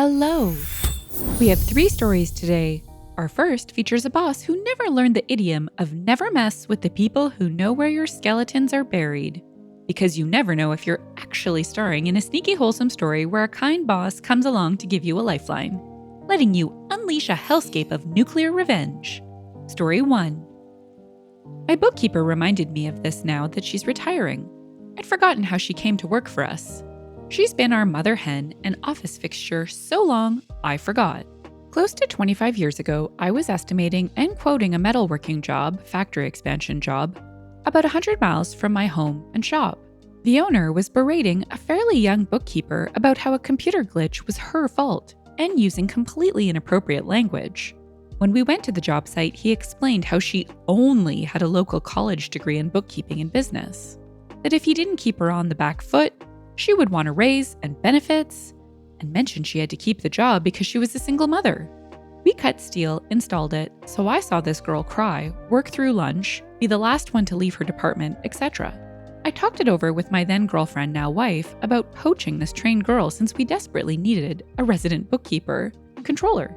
Hello! We have 3 stories today. Our first features a boss who never learned the idiom of never mess with the people who know where your skeletons are buried. Because you never know if you're actually starring in a sneaky wholesome story where a kind boss comes along to give you a lifeline, letting you unleash a hellscape of nuclear revenge. Story 1. My bookkeeper reminded me of this now that she's retiring. I'd forgotten how she came to work for us. She's been our mother hen and office fixture so long, I forgot. Close to 25 years ago, I was estimating and quoting a metalworking job, factory expansion job, about 100 miles from my home and shop. The owner was berating a fairly young bookkeeper about how a computer glitch was her fault and using completely inappropriate language. When we went to the job site, he explained how she only had a local college degree in bookkeeping and business, that if he didn't keep her on the back foot, she would want a raise and benefits, and mentioned she had to keep the job because she was a single mother. We cut steel, installed it, so I saw this girl cry, work through lunch, be the last one to leave her department, etc. I talked it over with my then girlfriend, now wife, about poaching this trained girl since we desperately needed a resident bookkeeper, controller.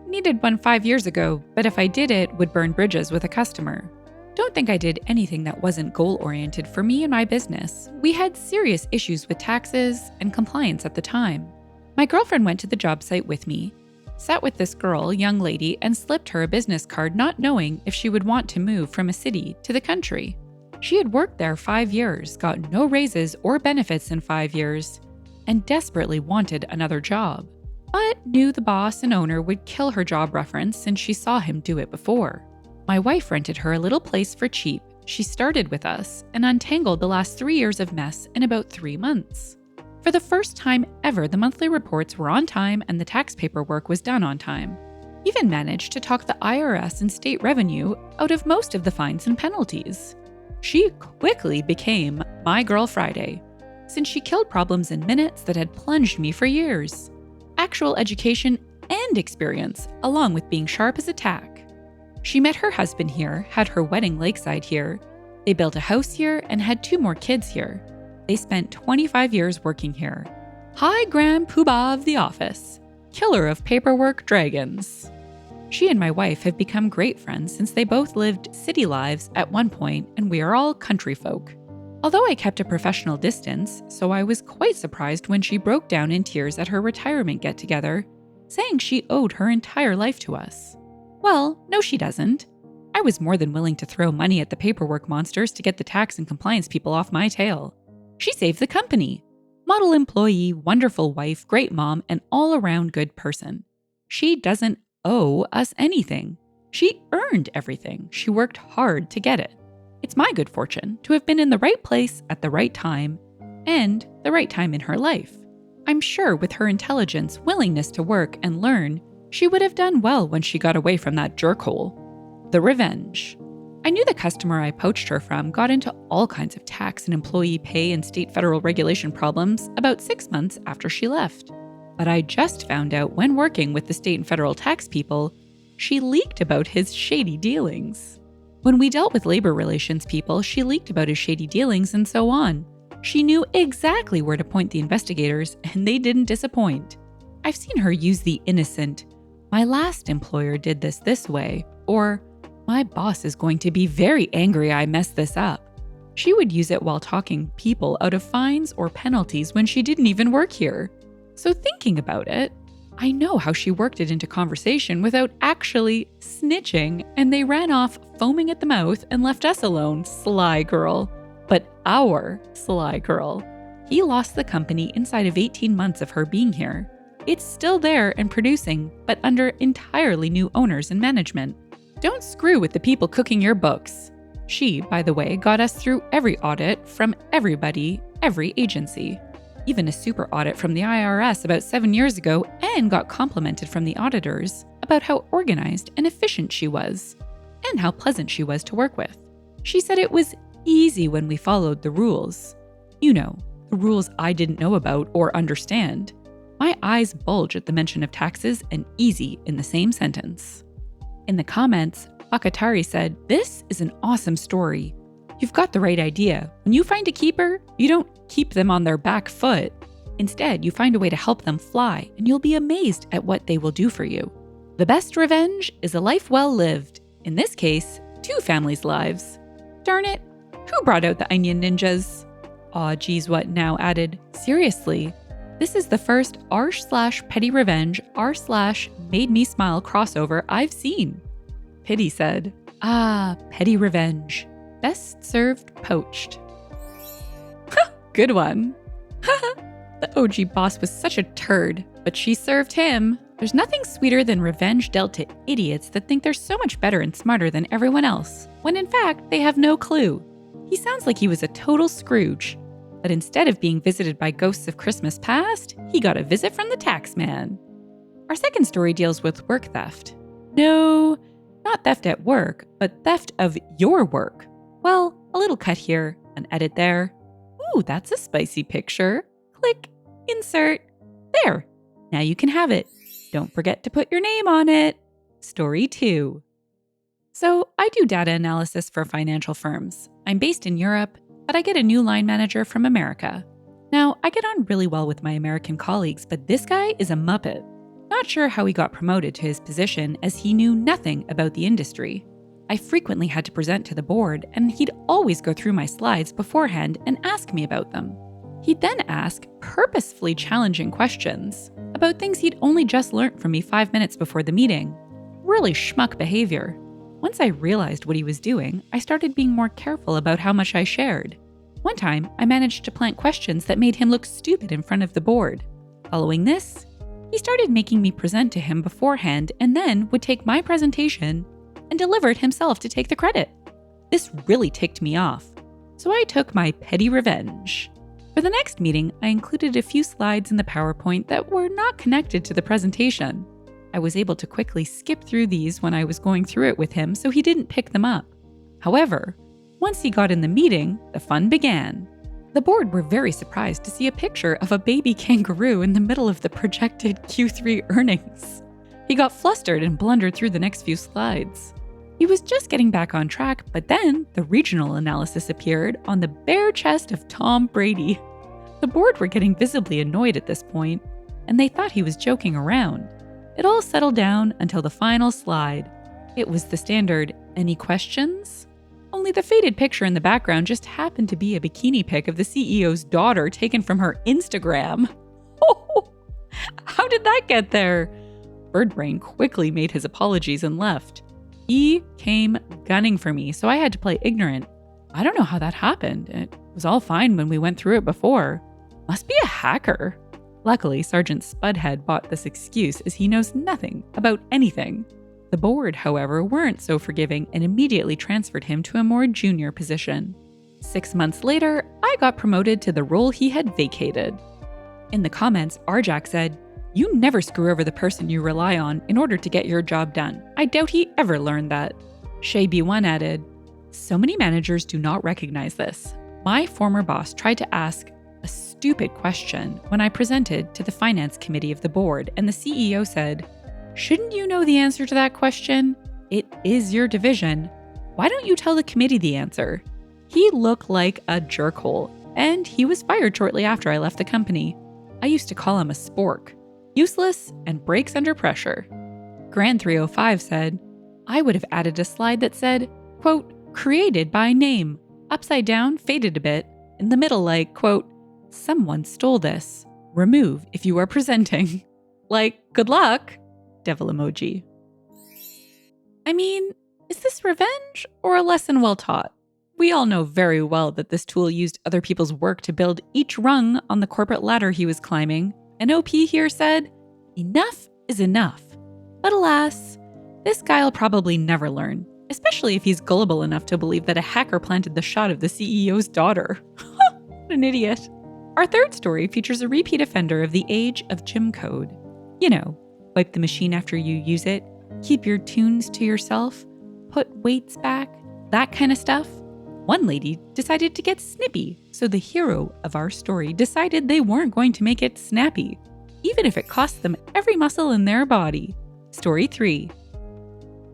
Needed one 5 years ago, but if I did it, would burn bridges with a customer. Don't think I did anything that wasn't goal-oriented for me and my business. We had serious issues with taxes and compliance at the time. My girlfriend went to the job site with me, sat with this girl, young lady, and slipped her a business card not knowing if she would want to move from a city to the country. She had worked there 5 years, got no raises or benefits in 5 years, and desperately wanted another job, but knew the boss and owner would kill her job reference since she saw him do it before. My wife rented her a little place for cheap. She started with us and untangled the last 3 years of mess in about 3 months. For the first time ever, the monthly reports were on time and the tax paperwork was done on time. Even managed to talk the IRS and state revenue out of most of the fines and penalties. She quickly became my Girl Friday, since she killed problems in minutes that had plunged me for years. Actual education and experience, along with being sharp as a tack. She met her husband here, had her wedding lakeside here. They built a house here and had 2 more kids here. They spent 25 years working here. High Grand Poobah of the office. Killer of paperwork dragons. She and my wife have become great friends since they both lived city lives at one point and we are all country folk. Although I kept a professional distance, so I was quite surprised when she broke down in tears at her retirement get-together, saying she owed her entire life to us. Well, no she doesn't. I was more than willing to throw money at the paperwork monsters to get the tax and compliance people off my tail. She saved the company. Model employee, wonderful wife, great mom, and all-around good person. She doesn't owe us anything. She earned everything. She worked hard to get it. It's my good fortune to have been in the right place at the right time, and the right time in her life. I'm sure with her intelligence, willingness to work and learn, she would have done well when she got away from that jerkhole. The revenge. I knew the customer I poached her from got into all kinds of tax and employee pay and state federal regulation problems about 6 months after she left. But I just found out when working with the state and federal tax people, she leaked about his shady dealings. When we dealt with labor relations people, she leaked about his shady dealings and so on. She knew exactly where to point the investigators, and they didn't disappoint. I've seen her use the innocent, "My last employer did this way," or "My boss is going to be very angry I messed this up." She would use it while talking people out of fines or penalties when she didn't even work here. So thinking about it, I know how she worked it into conversation without actually snitching, and they ran off foaming at the mouth and left us alone, sly girl. But our sly girl. He lost the company inside of 18 months of her being here. It's still there and producing, but under entirely new owners and management. Don't screw with the people cooking your books. She, by the way, got us through every audit from everybody, every agency. Even a super audit from the IRS about 7 years ago, and got complimented from the auditors about how organized and efficient she was, and how pleasant she was to work with. She said it was easy when we followed the rules. You know, the rules I didn't know about or understand. My eyes bulge at the mention of taxes and easy in the same sentence. In the comments, Bakatari said, "This is an awesome story. You've got the right idea. When you find a keeper, you don't keep them on their back foot. Instead, you find a way to help them fly, and you'll be amazed at what they will do for you. The best revenge is a life well lived. In this case, 2 families' lives. Darn it, who brought out the onion ninjas? Aw, geez, what now added? Seriously, this is the first r/PettyRevenge r/Made Me Smile crossover I've seen. Pitty said, PettyRevenge. Best served poached. Good one. The OG boss was such a turd, but she served him. There's nothing sweeter than revenge dealt to idiots that think they're so much better and smarter than everyone else, when in fact they have no clue. He sounds like he was a total Scrooge. But instead of being visited by ghosts of Christmas past, he got a visit from the tax man. Our second story deals with work theft. No, not theft at work, but theft of your work. Well, a little cut here, an edit there. Ooh, that's a spicy picture. Click, insert. There, now you can have it. Don't forget to put your name on it. Story 2. So I do data analysis for financial firms. I'm based in Europe, but I get a new line manager from America. Now, I get on really well with my American colleagues, but this guy is a muppet. Not sure how he got promoted to his position as he knew nothing about the industry. I frequently had to present to the board, and he'd always go through my slides beforehand and ask me about them. He'd then ask purposefully challenging questions about things he'd only just learned from me 5 minutes before the meeting. Really schmuck behavior. Once I realized what he was doing, I started being more careful about how much I shared. One time, I managed to plant questions that made him look stupid in front of the board. Following this, he started making me present to him beforehand and then would take my presentation and deliver it himself to take the credit. This really ticked me off, so I took my petty revenge. For the next meeting, I included a few slides in the PowerPoint that were not connected to the presentation. I was able to quickly skip through these when I was going through it with him so he didn't pick them up. However, once he got in the meeting, the fun began. The board were very surprised to see a picture of a baby kangaroo in the middle of the projected Q3 earnings. He got flustered and blundered through the next few slides. He was just getting back on track, but then the regional analysis appeared on the bare chest of Tom Brady. The board were getting visibly annoyed at this point, and they thought he was joking around. It all settled down until the final slide. It was the standard, "Any questions?" Only the faded picture in the background just happened to be a bikini pic of the CEO's daughter taken from her Instagram. Oh, how did that get there? Birdbrain quickly made his apologies and left. He came gunning for me, so I had to play ignorant. I don't know how that happened. It was all fine when we went through it before. Must be a hacker. Luckily, Sergeant Spudhead bought this excuse as he knows nothing about anything. The board, however, weren't so forgiving and immediately transferred him to a more junior position. 6 months later, I got promoted to the role he had vacated. In the comments, Arjack said, "You never screw over the person you rely on in order to get your job done. I doubt he ever learned that." Shay B1 added, "So many managers do not recognize this. My former boss tried to ask a stupid question when I presented to the finance committee of the board, and the CEO said, 'Shouldn't you know the answer to that question? It is your division. Why don't you tell the committee the answer?' He looked like a jerkhole, and he was fired shortly after I left the company. I used to call him a spork. Useless and breaks under pressure." Grand 305 said, "I would have added a slide that said, quote, 'created by name,' upside down, faded a bit, in the middle like, quote, 'someone stole this. Remove if you are presenting.' Like, good luck." Devil emoji. I mean, is this revenge or a lesson well taught? We all know very well that this tool used other people's work to build each rung on the corporate ladder he was climbing, and OP here said, "Enough is enough." But alas, this guy'll probably never learn, especially if he's gullible enough to believe that a hacker planted the shot of the CEO's daughter. What an idiot. Our third story features a repeat offender of the age of gym code. You know, wipe the machine after you use it, keep your tunes to yourself, put weights back, that kind of stuff. One lady decided to get snippy, so the hero of our story decided they weren't going to make it snappy, even if it cost them every muscle in their body. Story 3.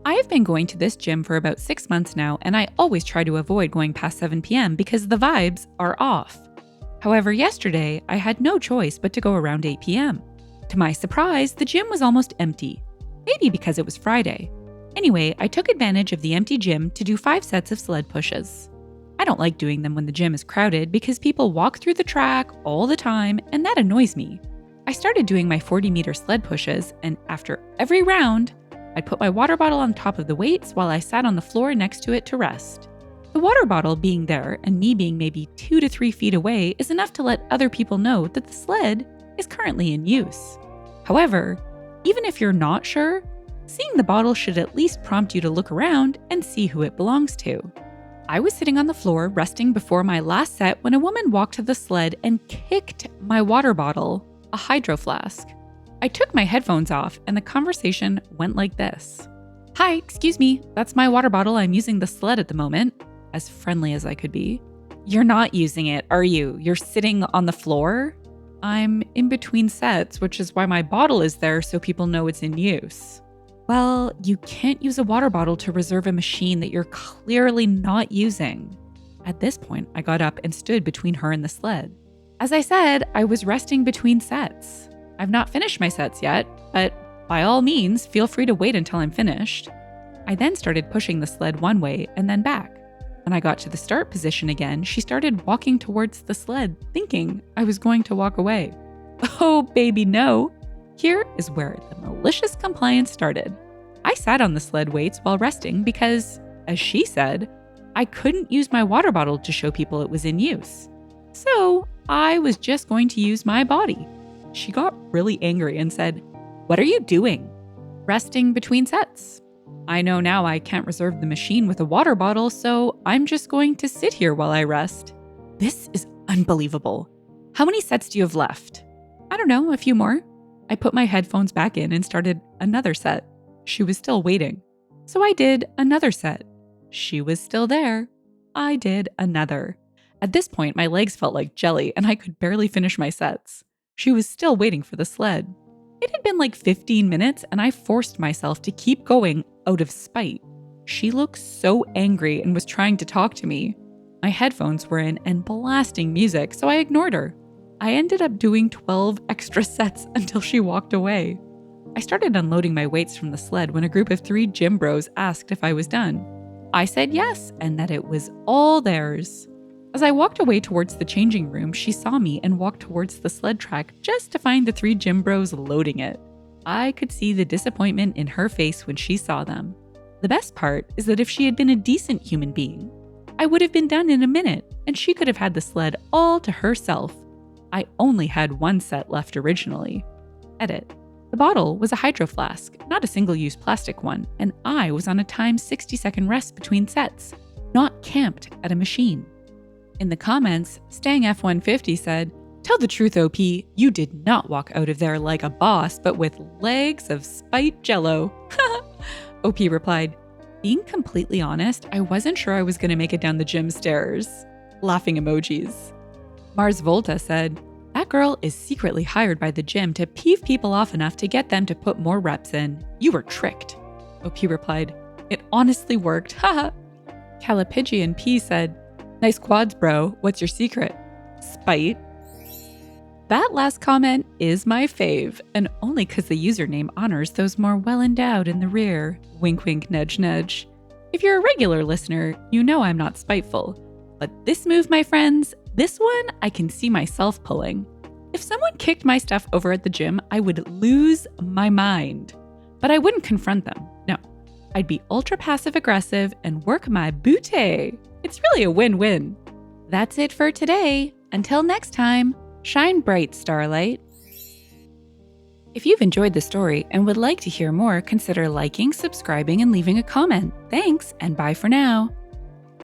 I've been going to this gym for about 6 months now, and I always try to avoid going past 7 p.m. because the vibes are off. However, yesterday, I had no choice but to go around 8 p.m. To my surprise, the gym was almost empty. Maybe because it was Friday. Anyway, I took advantage of the empty gym to do 5 sets of sled pushes. I don't like doing them when the gym is crowded because people walk through the track all the time, and that annoys me. I started doing my 40-meter sled pushes, and after every round, I'd put my water bottle on top of the weights while I sat on the floor next to it to rest. The water bottle being there and me being maybe 2 to 3 feet away is enough to let other people know that the sled is currently in use. However, even if you're not sure, seeing the bottle should at least prompt you to look around and see who it belongs to. I was sitting on the floor resting before my last set when a woman walked to the sled and kicked my water bottle, a hydro flask. I took my headphones off and the conversation went like this. "Hi, excuse me, that's my water bottle. I'm using the sled at the moment," as friendly as I could be. "You're not using it, are you? You're sitting on the floor?" "I'm in between sets, which is why my bottle is there so people know it's in use." "Well, you can't use a water bottle to reserve a machine that you're clearly not using." At this point, I got up and stood between her and the sled. As I said, I was resting between sets. I've not finished my sets yet, but by all means, feel free to wait until I'm finished. I then started pushing the sled one way and then back. When I got to the start position again, she started walking towards the sled, thinking I was going to walk away. Oh, baby, no. Here is where the malicious compliance started. I sat on the sled weights while resting because, as she said, I couldn't use my water bottle to show people it was in use. So I was just going to use my body. She got really angry and said, "What are you doing?" "Resting between sets. I know now I can't reserve the machine with a water bottle, so I'm just going to sit here while I rest." This is unbelievable. "How many sets do you have left?" "I don't know, a few more." I put my headphones back in and started another set. She was still waiting. So I did another set. She was still there. I did another. At this point, my legs felt like jelly and I could barely finish my sets. She was still waiting for the sled. It had been like 15 minutes and I forced myself to keep going out of spite. She looked so angry and was trying to talk to me. My headphones were in and blasting music, so I ignored her. I ended up doing 12 extra sets until she walked away. I started unloading my weights from the sled when a group of 3 gym bros asked if I was done. I said yes, and that it was all theirs. As I walked away towards the changing room, she saw me and walked towards the sled track just to find the 3 gym bros loading it. I could see the disappointment in her face when she saw them. The best part is that if she had been a decent human being, I would have been done in a minute, and she could have had the sled all to herself. I only had 1 set left originally. Edit. The bottle was a hydro flask, not a single-use plastic one, and I was on a timed 60-second rest between sets, not camped at a machine. In the comments, Stang F150 said, "Tell the truth, OP, you did not walk out of there like a boss, but with legs of spite jello." OP replied, "Being completely honest, I wasn't sure I was going to make it down the gym stairs." Laughing emojis. Mars Volta said, "That girl is secretly hired by the gym to peeve people off enough to get them to put more reps in. You were tricked." OP replied, "It honestly worked, haha." Calipigian P said, "Nice quads, bro. What's your secret?" Spite. That last comment is my fave, and only because the username honors those more well-endowed in the rear. Wink, wink, nudge, nudge. If you're a regular listener, you know I'm not spiteful. But this move, my friends, this one I can see myself pulling. If someone kicked my stuff over at the gym, I would lose my mind. But I wouldn't confront them. No. I'd be ultra passive-aggressive and work my booty. It's really a win-win. That's it for today. Until next time, shine bright, Starlight. If you've enjoyed the story and would like to hear more, consider liking, subscribing, and leaving a comment. Thanks, and bye for now.